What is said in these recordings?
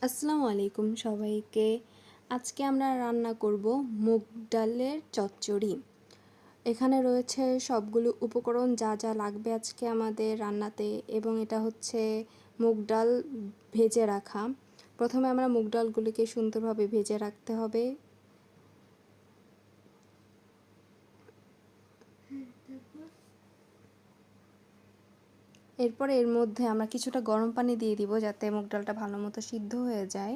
আসসালামু আলাইকুম সবাইকে। আজকে আমরা রান্না করব মুগ ডালের চচ্চড়ি। এখানে রয়েছে সবগুলো উপকরণ যা যা লাগবে আজকে আমাদের রান্নাতে, এবং এটা হচ্ছে মুগ ডাল ভেজে রাখা। প্রথমে আমরা মুগ ডালগুলিকে সুন্দরভাবে ভেজে রাখতে হবে। এরপরে এর মধ্যে আমরা কিছুটা গরম পানি দিয়ে দিব যাতে মুগ ডালটা ভালো মতো সিদ্ধ হয়ে যায়।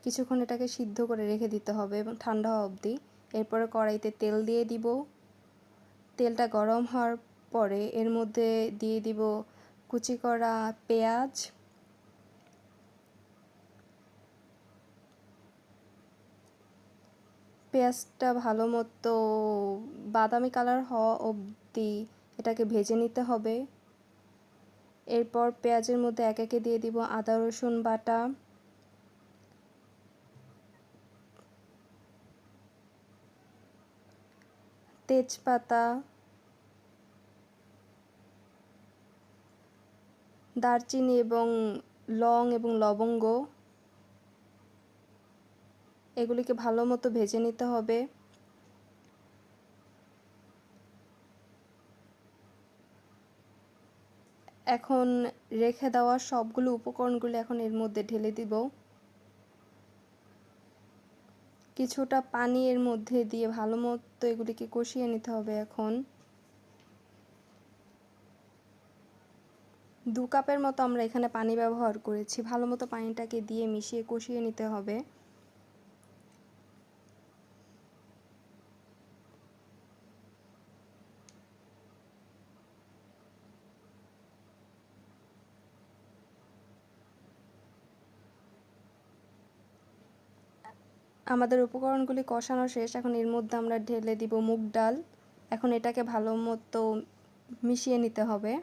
কিছুক্ষণ এটাকে সিদ্ধ করে রেখে দিতে হবে এবং ঠান্ডা হওয়া অবধি। এরপরে কড়াইতে তেল দিয়ে দিব। তেলটা গরম হওয়ার পরে এর মধ্যে দিয়ে দিব কুচি করা পেঁয়াজ, পেঁয়াজটা ভালো মতো বাদামি কালার হওয়া অবধি এটাকে ভেজে নিতে হবে। এরপর পেঁয়াজের মধ্যে একে একে দিয়ে দিব আদা রসুন বাটা, তেজপাতা, দারচিনি এবং লং এবং লবঙ্গ, এগুলিকে ভালো মতো ভেজে নিতে হবে। এখন রেখে দেওয়া সবগুলো উপকরণগুলো এখন এর মধ্যে ঢেলে দিব। কিছুটা পানি এর মধ্যে দিয়ে ভালো মতো এগুলিকে কষিয়ে নিতে হবে। এখন 2 কাপের মতো আমরা এখানে পানি ব্যবহার করেছি। ভালো মতো পানিটাকে দিয়ে মিশিয়ে কষিয়ে নিতে হবে। আমাদের উপকরণগুলি কষানো শেষ। এখন এর মধ্যে আমরা ঢেলে দিব মুগ ডাল। এখন এটাকে ভালো মতো মিশিয়ে নিতে হবে।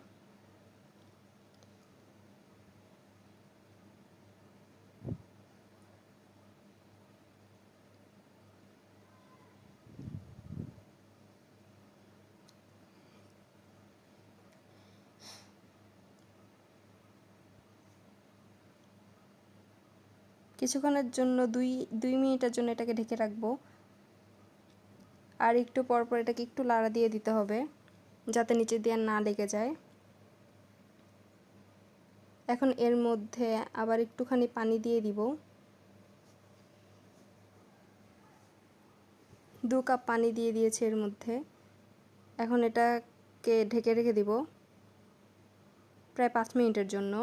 কিছুক্ষণের জন্য দুই মিনিটের জন্য এটাকে ঢেকে রাখবো। আর একটু পর পর এটাকে একটু লাড়া দিয়ে দিতে হবে যাতে নিচে দিয়ে না লেগে যায়। এখন এর মধ্যে আবার একটুখানি পানি দিয়ে দিব। 2 কাপ পানি দিয়ে দিয়েছি এর মধ্যে। এখন এটাকে ঢেকে রেখে দিব প্রায় 5 মিনিটের জন্য।